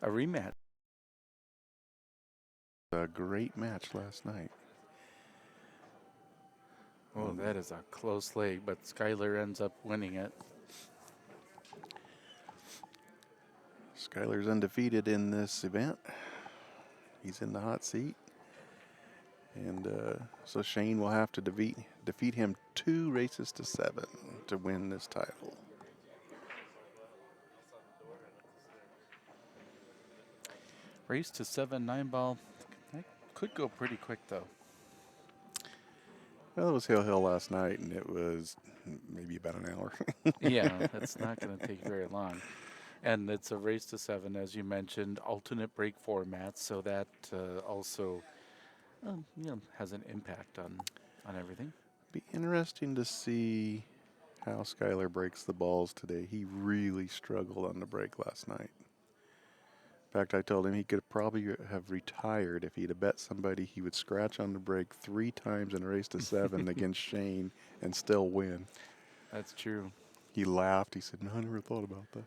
A rematch. A great match last night. Oh, that is a close leg, but Skyler ends up winning it. Skyler's undefeated in this event. He's in the hot seat. And so Shane will have to defeat him 2 races to 7 to win this title. Race to 7 9-ball. That could go pretty quick, though. Well, it was Hill last night, and it was maybe about an hour. Yeah, that's not going to take very long. And it's a race to 7, as you mentioned, alternate break formats, so that also has an impact on everything. Be interesting to see how Skyler breaks the balls today. He really struggled on the break last night. In fact, I told him he could probably have retired if he'd have bet somebody he would scratch on the break 3 times in a race to 7 against Shane and still win. That's true. He laughed. He said, "No, I never thought about that."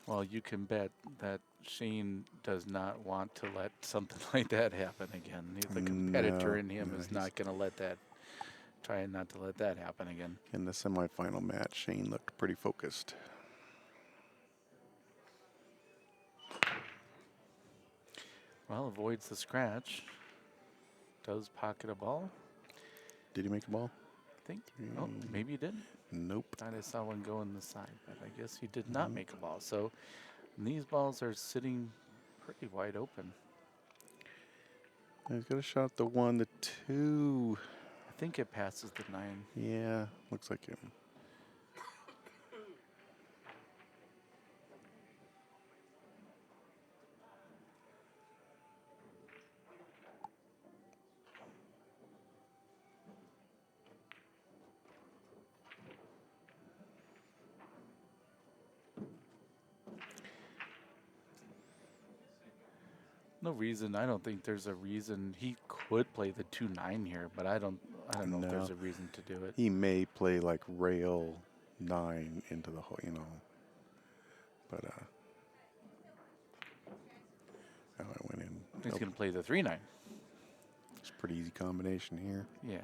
Well, you can bet that Shane does not want to let something like that happen again. The competitor in him is not going to let that, trying not to let that happen again. In the semifinal match, Shane looked pretty focused. Well, avoids the scratch. Does pocket a ball. Did he make a ball? I think. Oh, maybe he didn't. Nope. Thought I saw one go in the side, but I guess he did not make a ball. So these balls are sitting pretty wide open. He's got a shot at the 1, the 2. I think it passes the 9. Yeah, looks like him. No reason. I don't think there's a reason he could play the 2-9 here, but I don't know if there's a reason to do it. He may play like rail 9 into the whole, But how I went in. He's going to play the 3-9. It's a pretty easy combination here. Yeah.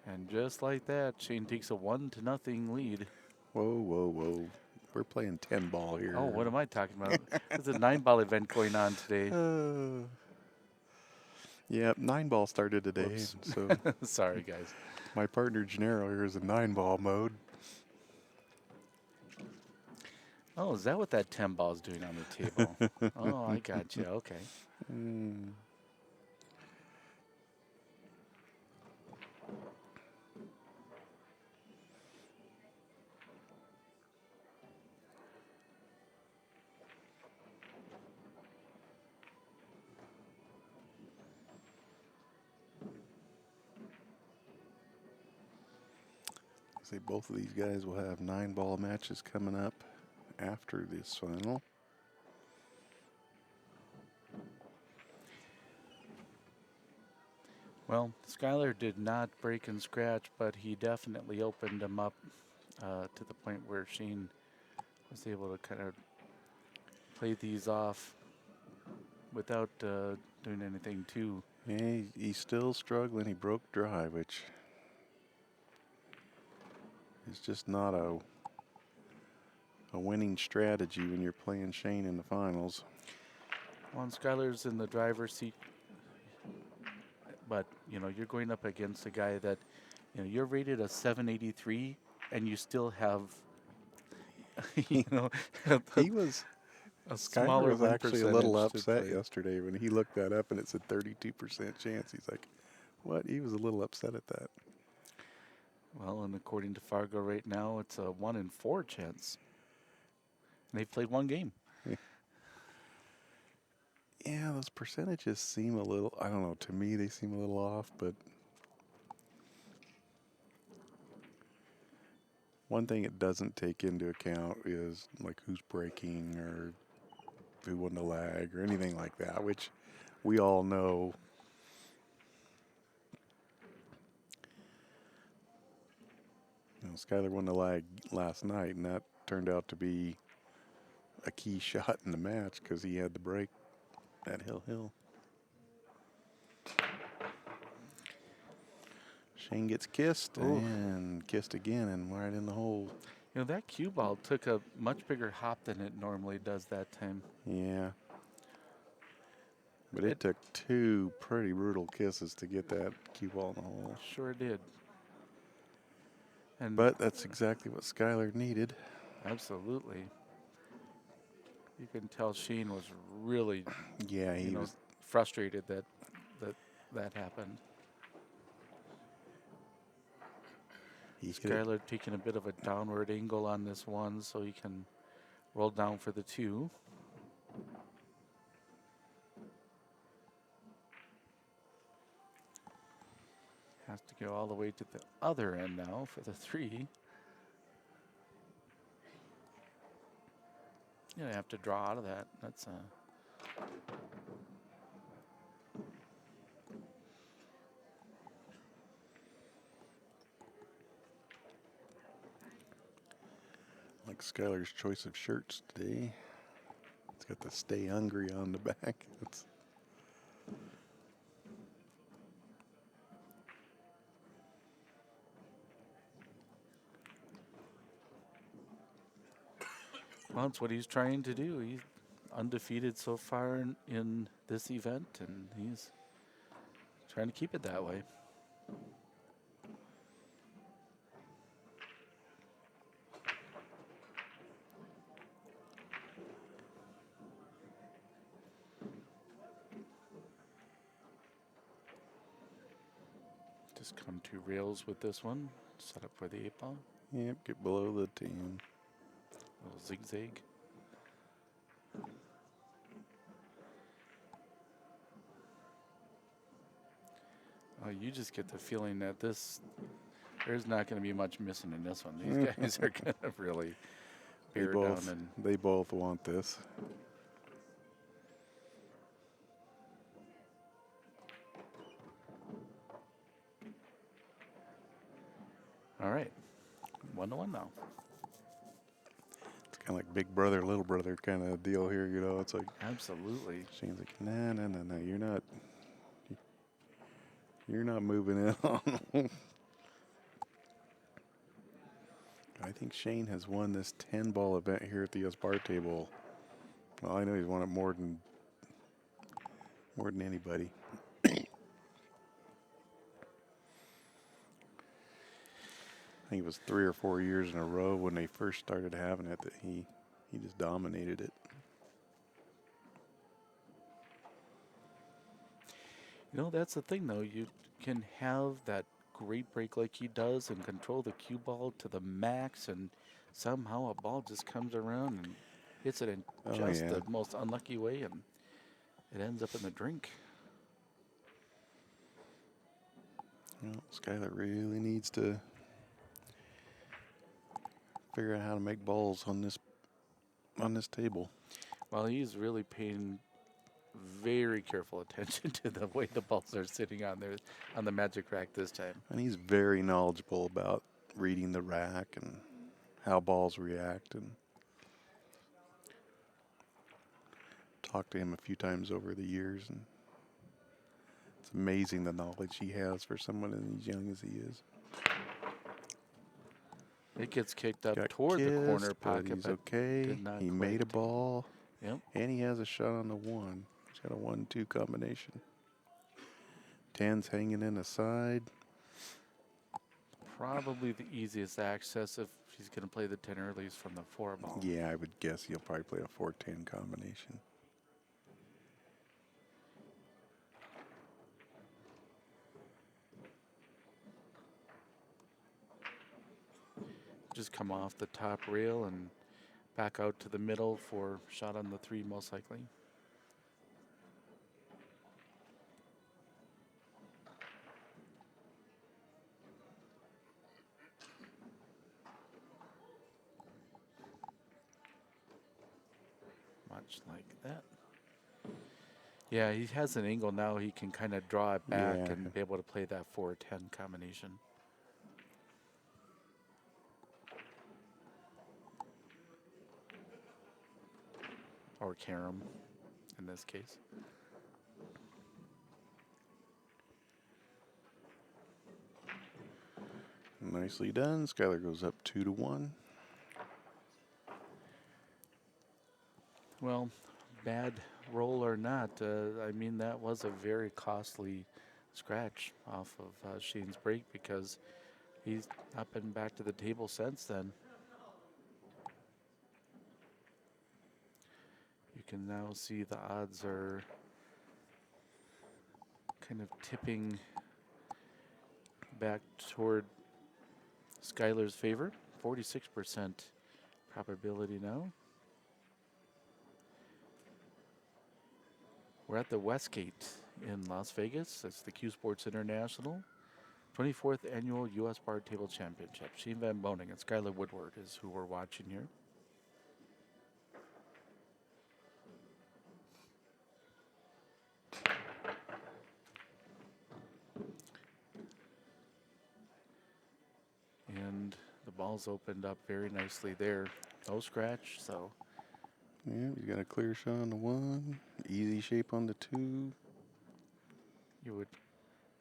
And just like that, Shane takes a 1-0 lead. Whoa. We're playing 10 ball here. Oh, what am I talking about? There's a 9-ball event going on today. Yeah, 9 ball started today. So sorry, guys. My partner Gennaro here is in 9 ball mode. Oh, is that what that 10 ball is doing on the table? Oh, I got you. Okay. See, both of these guys will have 9 ball matches coming up after this final. Well, Skyler did not break and scratch, but he definitely opened him up to the point where Shane was able to kind of play these off without doing anything too. Yeah, he's still struggling. He broke dry, which is just not a winning strategy when you're playing Shane in the finals. Well, Skyler's in the driver's seat, but you're going up against a guy that you're rated a 783, and you still have he was. Skyler was actually a little upset yesterday when he looked that up and it said 32% chance. He's like, what? He was a little upset at that. Well, and according to Fargo right now, it's a 1 in 4 chance. And they've played 1 game. Yeah, those percentages seem a little, I don't know, to me they seem a little off, but one thing it doesn't take into account is like who's breaking or who won the lag or anything like that, which we all know. Skyler won the lag last night, and that turned out to be a key shot in the match because he had the break at Hill. Shane gets kissed and kissed again and right in the hole. You know, that cue ball took a much bigger hop than it normally does that time. Yeah. But it took 2 pretty brutal kisses to get that cue ball in the hole. Sure did. But that's exactly what Skyler needed. Absolutely. You can tell Shane was really, he was frustrated that happened. Skyler taking a bit of a downward angle on this one so he can roll down for the 2. Has to go all the way to the other end now for the 3. You have to draw out of that. That's like Skyler's choice of shirts today. It's got the "Stay Hungry" on the back. Well, it's what he's trying to do. He's undefeated so far in this event, and he's trying to keep it that way. Just come to rails with this one. Set up for the 8 ball. Yep, get below the 10. Little zigzag. You just get the feeling that there's not going to be much missing in this one. These guys are going to really bear down. And they both want this. All right. 1-1 now. It's kind of like big brother, little brother kind of deal here, you know. It's like absolutely. Shane's like, no, you're not moving in on. I think Shane has won this 10-ball event here at the US Bar Table. Well, I know he's won it more than anybody. I think it was 3 or 4 years in a row when they first started having it that he just dominated it. You know, that's the thing, though. You can have that great break like he does and control the cue ball to the max, and somehow a ball just comes around and hits it in the most unlucky way, and it ends up in the drink. Well, Skyler really needs to figure out how to make balls on this table. Well, he's really paying very careful attention to the way the balls are sitting on the magic rack this time. And he's very knowledgeable about reading the rack and how balls react, and talked to him a few times over the years, and it's amazing the knowledge he has for someone as young as he is. It gets kicked up toward the corner pocket. He's okay. He made a ball. Yep. And he has a shot on the 1. He's got a 1-2 combination. 10's hanging in the side. Probably the easiest access if he's going to play the 10 earlies from the 4 ball. Yeah, I would guess he'll probably play a 4-10 combination. Just come off the top rail and back out to the middle for shot on the 3 most likely. Much like that. Yeah, he has an angle now. He can kind of draw it back and be able to play that 4-10 combination. or carom in this case. Nicely done. Skyler goes up 2-1. Well, bad roll or not, I mean, that was a very costly scratch off of Shane's break because he's not been back to the table since then. You can now see the odds are kind of tipping back toward Skyler's favor. 46% probability now. We're at the Westgate in Las Vegas. It's the CueSports International 24th Annual U.S. Bar Table Championship. Shane Van Boening and Skyler Woodward is who we're watching here. And the ball's opened up very nicely there. No scratch, so. Yeah, he's got a clear shot on the 1. Easy shape on the 2. You would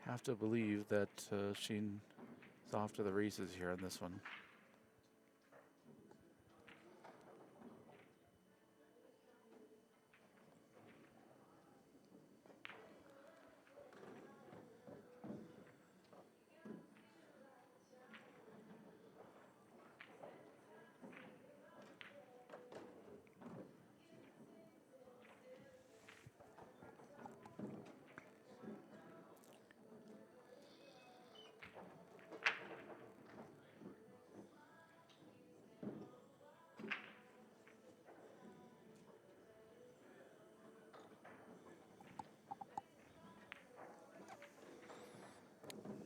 have to believe that Shane is off to the races here on this one.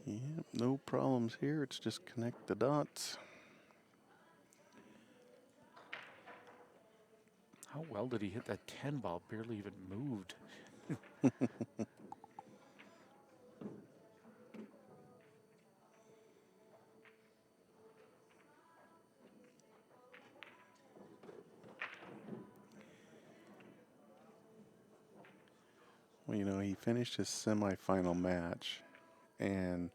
Yeah, no problems here. It's just connect the dots. How well did he hit that 10 ball? Barely even moved. Well, you know, he finished his semifinal match, and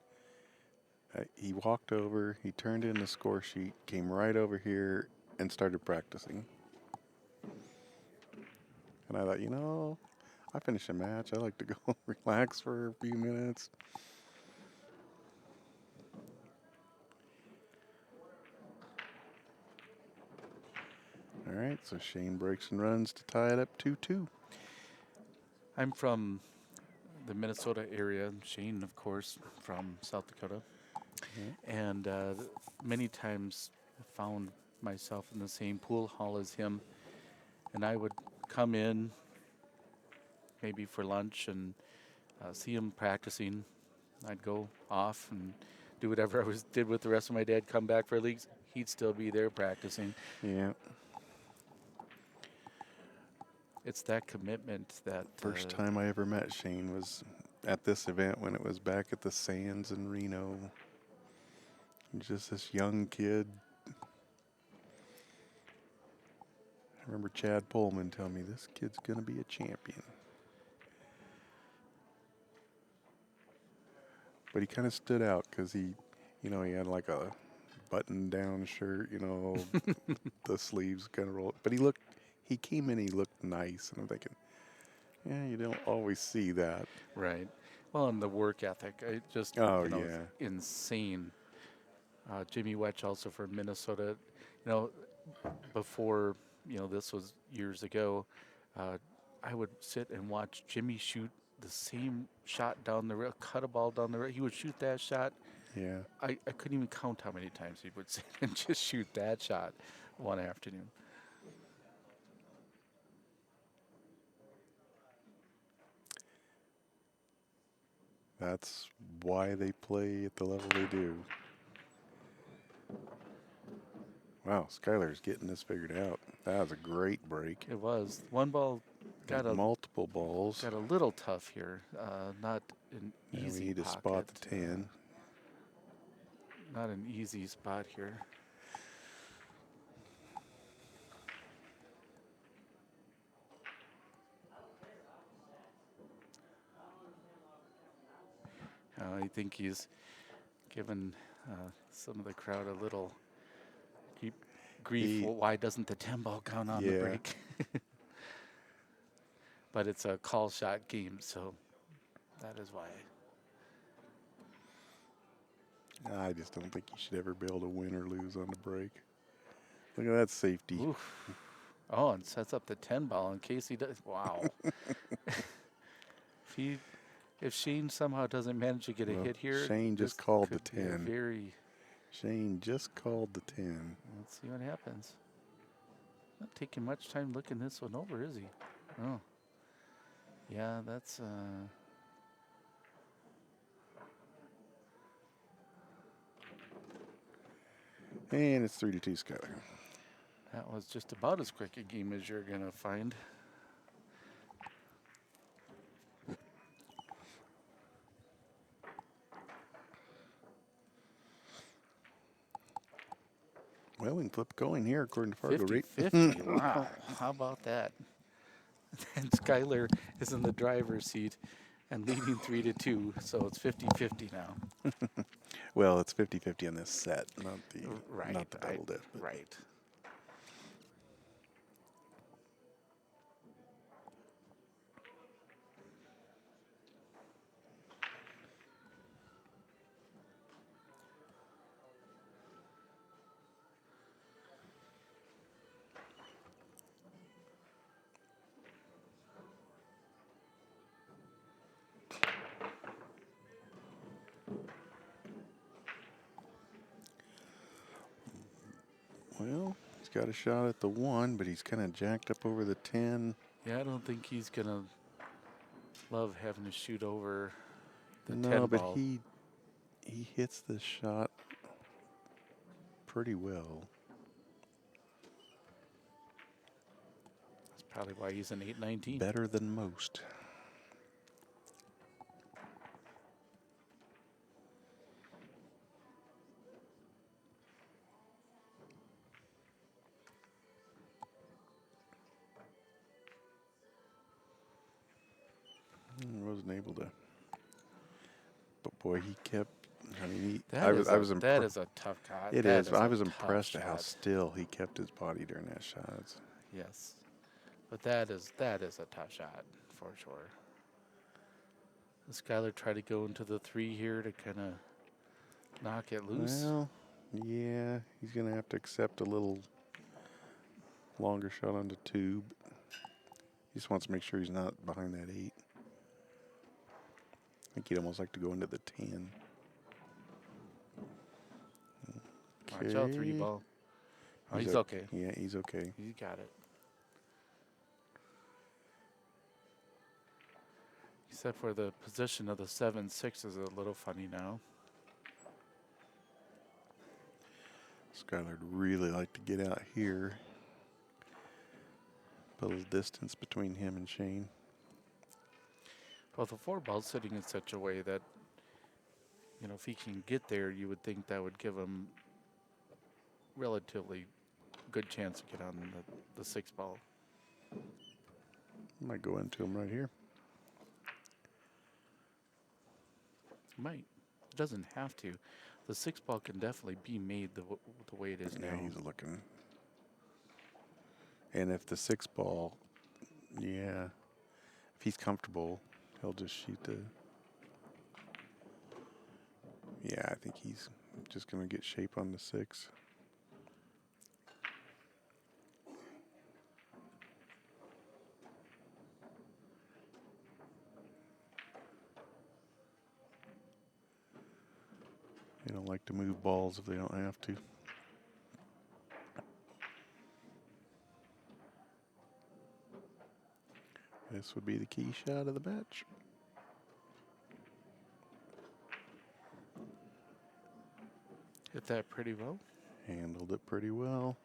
he walked over, he turned in the score sheet, came right over here, and started practicing. And I thought, you know, I finished a match. I like to go relax for a few minutes. All right, so Shane breaks and runs to tie it up 2-2. I'm from the Minnesota area. Shane, of course, from South Dakota. And many times I found myself in the same pool hall as him. And I would come in maybe for lunch and see him practicing. I'd go off and do whatever I did with the rest of my day. I'd come back for leagues. He'd still be there practicing. Yeah. It's that commitment that... First time I ever met Shane was at this event when it was back at the Sands in Reno. Just this young kid. I remember Chad Pullman telling me, this kid's going to be a champion. But he kind of stood out because he had like a button-down shirt, the sleeves kind of rolled. But he came in, he looked nice, and I'm thinking, yeah, you don't always see that. Right. Well, and the work ethic, it's insane. Jimmy Wetch, also from Minnesota, before, this was years ago, I would sit and watch Jimmy shoot the same shot down the rail, cut a ball down the rail. He would shoot that shot. Yeah. I couldn't even count how many times he would sit and just shoot that shot one afternoon. That's why they play at the level they do. Wow, Skyler's getting this figured out. That was a great break. It was. One ball got multiple balls. Got a little tough here. Not an easy we need pocket. to spot the 10. Not an easy spot here. think he's given some of the crowd a little grief. Well, why doesn't the 10 ball count on the break? But it's a call shot game, so that is why. I just don't think you should ever be able to win or lose on the break. Look at that safety. Oof. Oh, and sets up the 10 ball in case he does. Wow. If Shane somehow doesn't manage to get a hit here, Shane just called the 10. Shane just called the 10. Let's see what happens. Not taking much time looking this one over, is he? Oh. Yeah, that's And it's 3-2 Skyler. that was just about as quick a game as you're gonna find. Well, we can flip going here according to Fargo rate. 50-50. Wow. How about that? And Skyler is in the driver's seat and leading 3-2, so it's 50-50 now. Well, it's 50-50 on this set, not the double dip. Right. Well, he's got a shot at the 1, but he's kind of jacked up over the 10. Yeah, I don't think he's going to love having to shoot over the 10 No, but ball. he hits the shot pretty well. That's probably why he's an 8-19. Better than most. Wasn't able to, but boy, he kept. I mean, I was impressed. That is a tough shot. It is. I was impressed at how still he kept his body during that shot. Yes, but that is a tough shot for sure. Skyler tried to go into the 3 here to kind of knock it loose. Well, yeah, he's gonna have to accept a little longer shot on the 2. He just wants to make sure he's not behind that 8. I think he'd almost like to go into the 10. Okay. Watch out, 3 ball. Oh, he's okay. Yeah, he's okay. He got it. Except for the position of the 7-6 is a little funny now. Skyler'd really like to get out here. Put a little distance between him and Shane. Well, the 4 ball's sitting in such a way that, you know, if he can get there, you would think that would give him relatively good chance to get on the 6 ball. Might go into him right here. Might. It doesn't have to. The 6 ball can definitely be made the way it is now. Yeah, he's looking. And if the 6 ball, yeah, if he's comfortable, he'll just shoot the. Yeah, I think he's just going to get shape on the 6. They don't like to move balls if they don't have to. This would be the key shot of the match. Hit that pretty well. Handled it pretty well.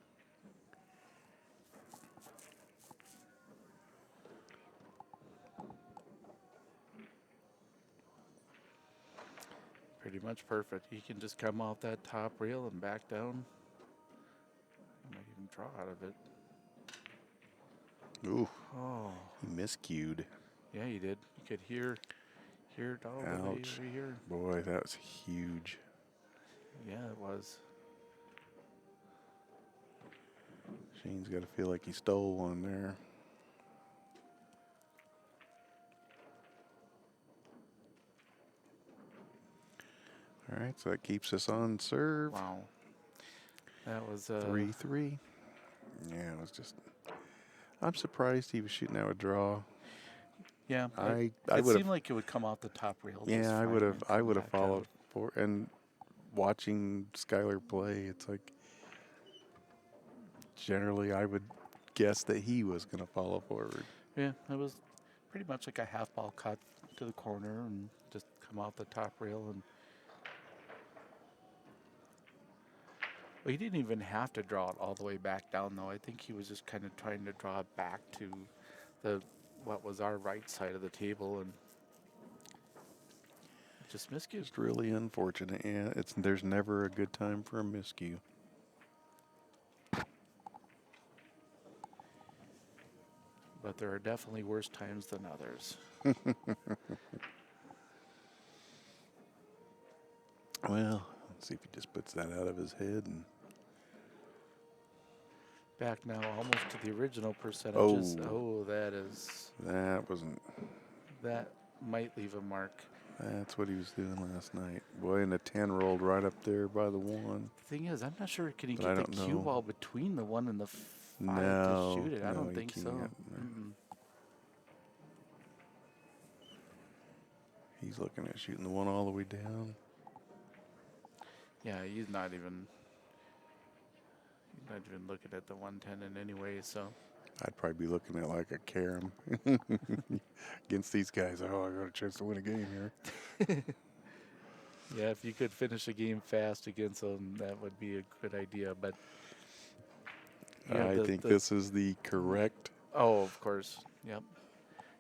Pretty much perfect. He can just come off that top rail and back down. He might even draw out of it. Ooh, Oh, he miscued. yeah, he did. You could hear Veered all the way Ouch. over here. Boy, that was huge. Yeah, it was. Shane's got to feel like he stole one there. All right, so that keeps us on serve. Wow. That was 3-3. Yeah, it was just. I'm surprised he was shooting out a draw. Yeah, I it would seemed have. like it would come off the top rail. Just Yeah, fine and I come would have back followed out. for. And watching Skyler play, it's like generally I would guess that he was going to follow forward. Yeah, it was pretty much like a half ball cut to the corner and just come off the top rail. And well, he didn't even have to draw it all the way back down, though. I think he was just kind of trying to draw it back to what was our right side of the table, and just miscued. Just really unfortunate. Yeah, there's never a good time for a miscue. But there are definitely worse times than others. Well, let's see if he just puts that out of his head. And Back now almost to the original percentages. Oh. That might leave a mark. That's what he was doing last night. Boy, and the 10 rolled right up there by the 1. The thing is, I'm not sure, can he But I get the don't cue know. ball between the 1 and the 5 No, to shoot it? I no, don't he think so. can't. He's looking at shooting the 1 all the way down. Yeah, he's not even looking at the 110 in any way, so. I'd probably be looking at like a carom against these guys. Oh, I got a chance to win a game here. Yeah, if you could finish a game fast against them, that would be a good idea, but. I think this is the correct. Oh, of course. Yep.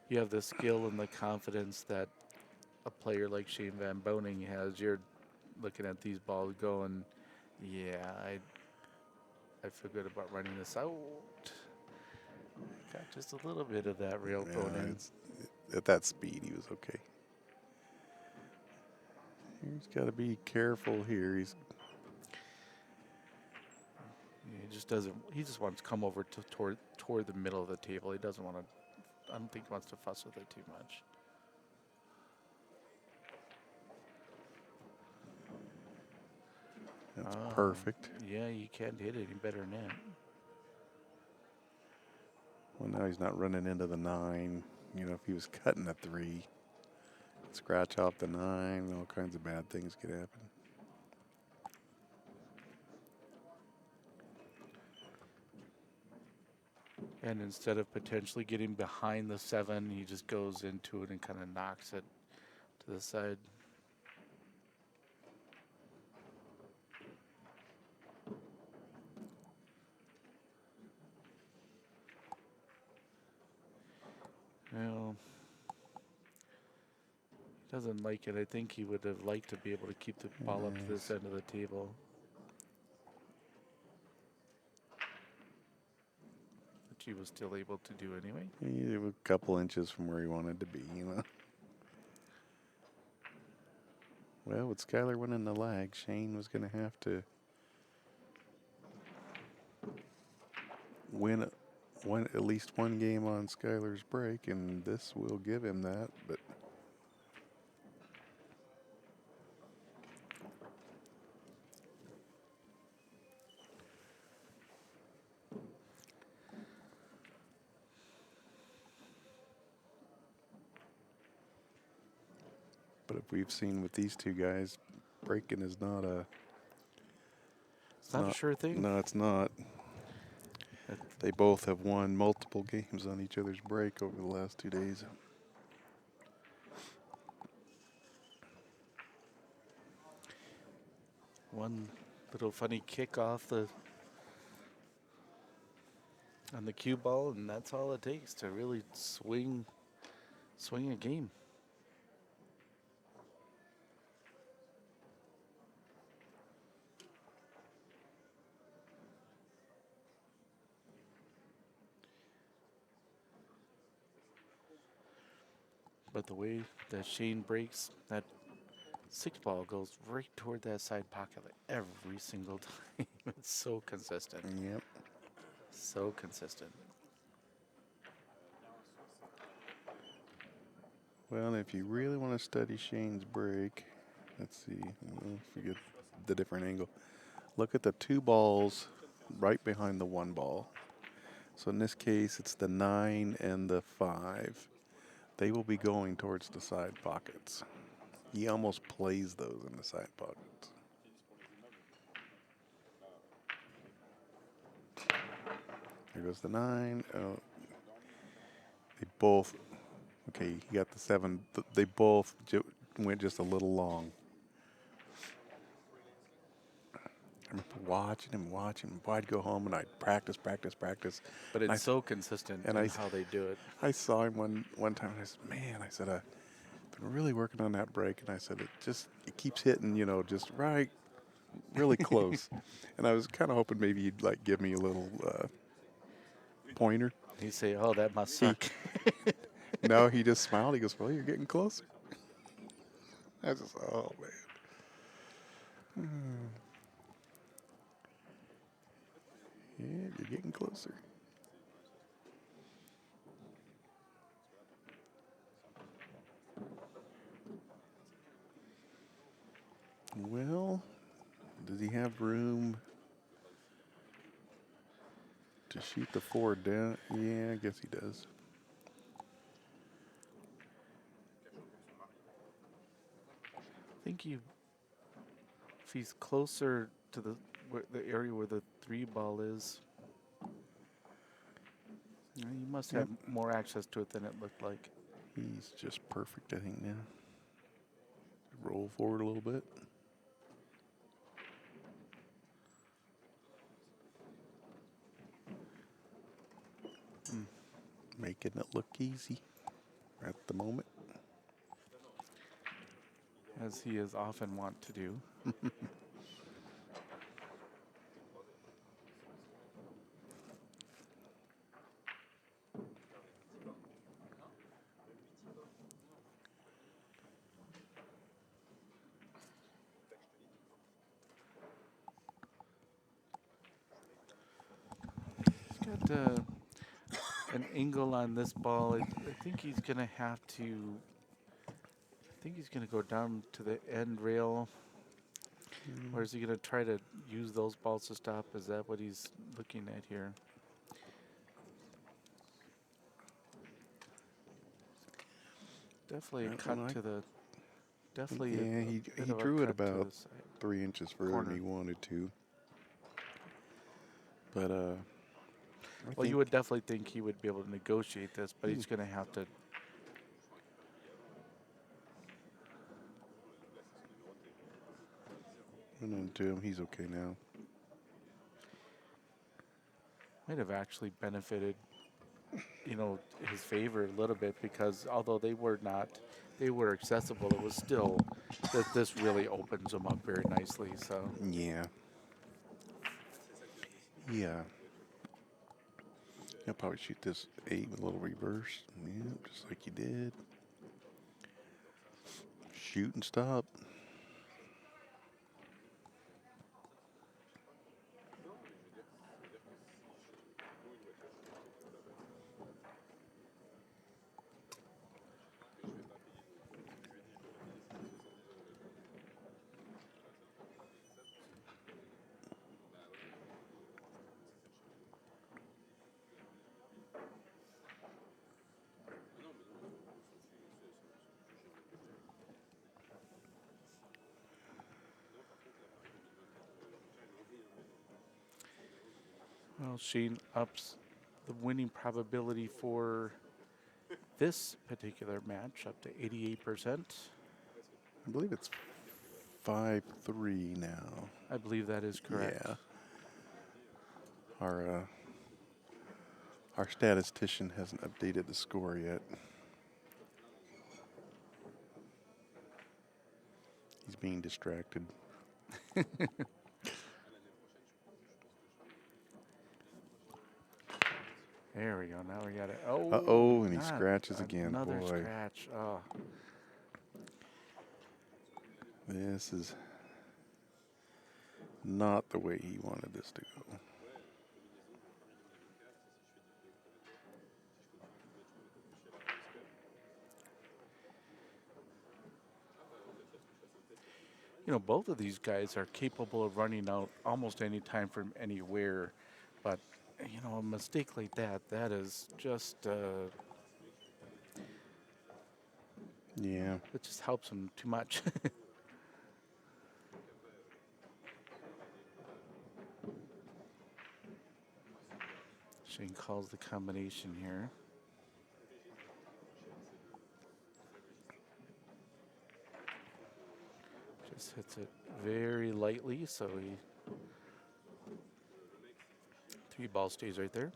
You have the skill and the confidence that a player like Shane Van Boening has. You're looking at these balls going, yeah, I feel good about running this out. Got just a little bit of that rail thrown in. At that speed, he was okay. He's got to be careful here. He just doesn't. He just wants to come over toward the middle of the table. He doesn't want to. I don't think he wants to fuss with it too much. That's perfect. Yeah, you can't hit it any better than that. Well, now he's not running into the 9. You know, if he was cutting a 3, scratch off the 9, all kinds of bad things could happen. And instead of potentially getting behind the 7, he just goes into it and kind of knocks it to the side. Well, he doesn't like it. I think he would have liked to be able to keep the ball up to this end of the table. Which he was still able to do anyway. He was a couple inches from where he wanted to be, you know. Well, with Skyler winning the lag, Shane was going to have to win at least one game on Skyler's break, and this will give him that. But if we've seen with these two guys, breaking is not a. It's not a sure thing. No, it's not. They both have won multiple games on each other's break over the last 2 days. One little funny kick off on the cue ball, and that's all it takes to really swing a game. But the way that Shane breaks, that 6 ball goes right toward that side pocket like every single time. It's so consistent. Yep. So consistent. Well, if you really want to study Shane's break, let's see. If you get the different angle, look at the 2 balls right behind the 1 ball. So in this case, it's the 9 and the 5. They will be going towards the side pockets. He almost plays those in the side pockets. There goes the 9. Oh, they both. Okay, he got the 7. They both went just a little long. I remember watching him. I'd go home and I'd practice. But And it's so consistent and in I, how they do it. I saw him one time and I said, man, I said, I've been really working on that break. And I said, it keeps hitting, just right, really close. And I was kind of hoping maybe you'd like give me a little pointer. You say, oh, that must He, suck. no, he just smiled. He goes, well, you're getting closer. I was just, oh, man. Yeah, you're getting closer. Well, does he have room to shoot the 4 down? Yeah, I guess he does. I think if he's closer to the area where the 3 ball is, you must have Yep. more access to it than it looked like. He's just perfect, I think, now. Roll forward a little bit. Making it look easy at the moment. As he is often wont to do. He's got an angle on this ball. I think he's going to have to. I think he's going to go down to the end rail. Or is he going to try to use those balls to stop? Is that what he's looking at here? Definitely a cut to the. Definitely Yeah, a he bit of a drew it cut to about the side. 3 inches further Corner. than he wanted to. But Well, you would definitely think he would be able to negotiate this, but he's going to have to. run into him. He's okay now. Might have actually benefited, his favor a little bit, because although they were accessible, it was still that this really opens them up very nicely. So Yeah. Yeah. He'll probably shoot this 8 with a little reverse. Yeah, just like he did. Shoot and stop. well, Shane ups the winning probability for this particular match up to 88%. I believe it's 5-3 now. I believe that is correct. Yeah. Our statistician hasn't updated the score yet. He's being distracted. There we go. Now we got it. Oh, Uh-oh, and he not scratches again. another Boy, scratch. Oh, this is not the way he wanted this to go. you know, both of these guys are capable of running out almost any time from anywhere, but you know, a mistake like that is just Yeah. it just helps them too much. Shane calls the combination here. Just hits it very lightly, so he 3-ball stays right there.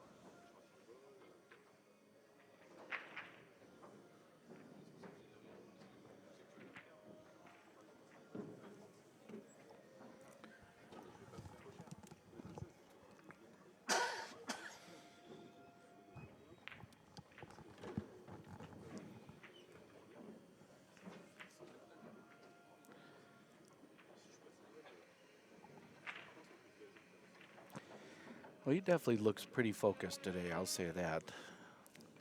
Well, he definitely looks pretty focused today, I'll say that.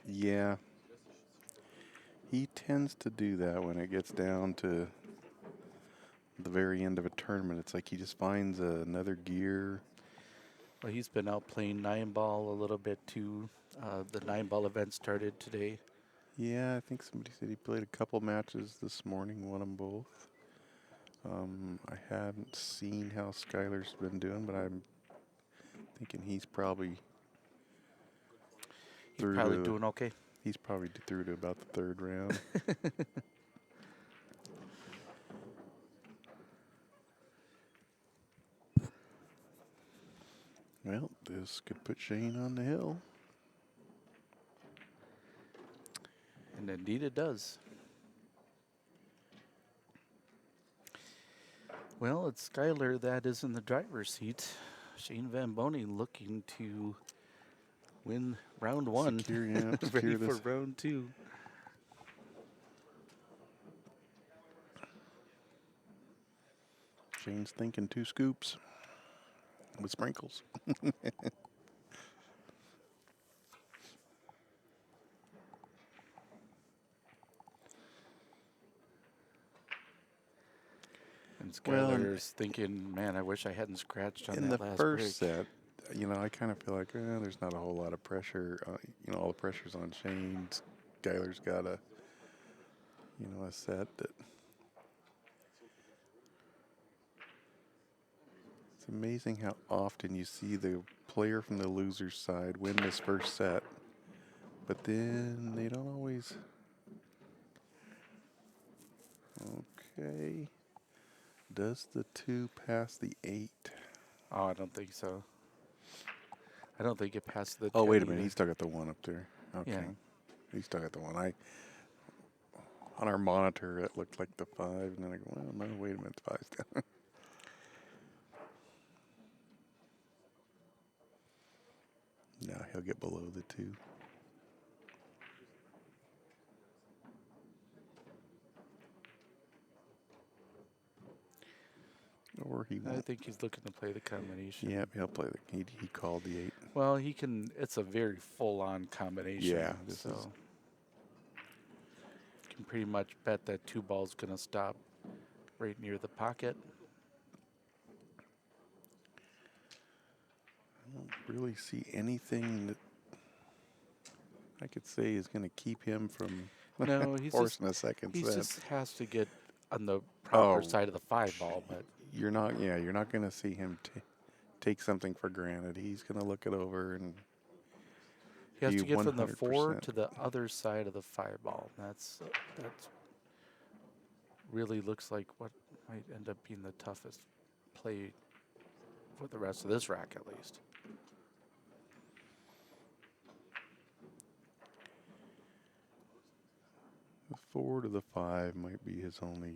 Yeah. He tends to do that when it gets down to the very end of a tournament. It's like he just finds another gear. Well, he's been out playing 9-ball a little bit too. The 9-ball event started today. Yeah, I think somebody said he played a couple matches this morning, won them both. I haven't seen how Skyler's been doing, but I'm thinking he's probably through Doing okay. He's probably through to about the third round. Well, this could put Shane on the hill. And indeed it does. Well, it's Skyler that is in the driver's seat. Shane Van Boening looking to win round one. Secure, yeah, Ready secure for this. round two. Shane's thinking 2 scoops with sprinkles. And Well, Skyler's thinking, man, I wish I hadn't scratched on in that the last first break. set, you know, I kind of feel like there's not a whole lot of pressure. All the pressure's on Shane. Skyler's got a set that. It's amazing how often you see the player from the loser's side win this first set, but then they don't always. Okay. Does the 2 pass the 8? Oh, I don't think so. I don't think it passed the 10 Oh, wait a minute. either. He's still got the 1 up there. Okay. Yeah. He's still got the 1. On our monitor, it looked like the 5, and then I go, well, no, wait a minute, the 5's down. Now he'll get below the 2. Or he I won't. think he's looking to play the combination. Yep, he'll play he called the 8. Well, he can. It's a very full-on combination. Yeah, so you can pretty much bet that 2 ball's going to stop right near the pocket. I don't really see anything that I could say is going to keep him from No, he's forcing a second he set. just has to get on the proper Oh, side of the 5-ball. But You're not going to see him take something for granted. He's going to look it over and he has be to get from the 4 100%. to the other side of the 5-ball. That's really looks like what might end up being the toughest play for the rest of this rack, at least. The 4 to the 5 might be his only.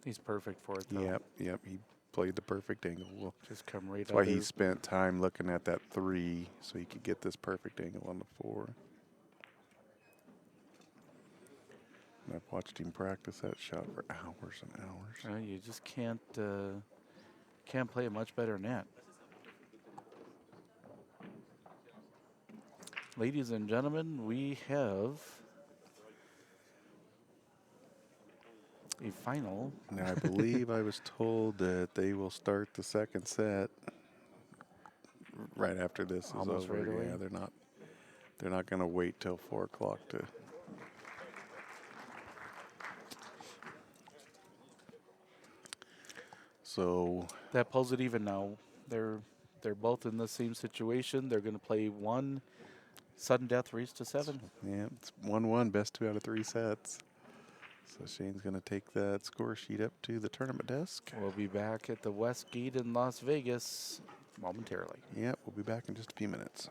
He's perfect for it, though. Yep. He played the perfect angle. Well, Just come right that's why out he of spent time looking at that 3 so he could get this perfect angle on the 4. And I've watched him practice that shot for hours and hours. You just can't play it much better than that. Ladies and gentlemen, we have a final. Now, I believe I was told that they will start the second set right after this is Almost over. right away? Yeah, they're not going to wait till 4 o'clock to. So That pulls it even now. They're both in the same situation. They're going to play one sudden death race to 7. yeah, it's 1-1, best 2 out of 3 sets. So Shane's going to take that score sheet up to the tournament desk. We'll be back at the Westgate in Las Vegas momentarily. Yep, we'll be back in just a few minutes.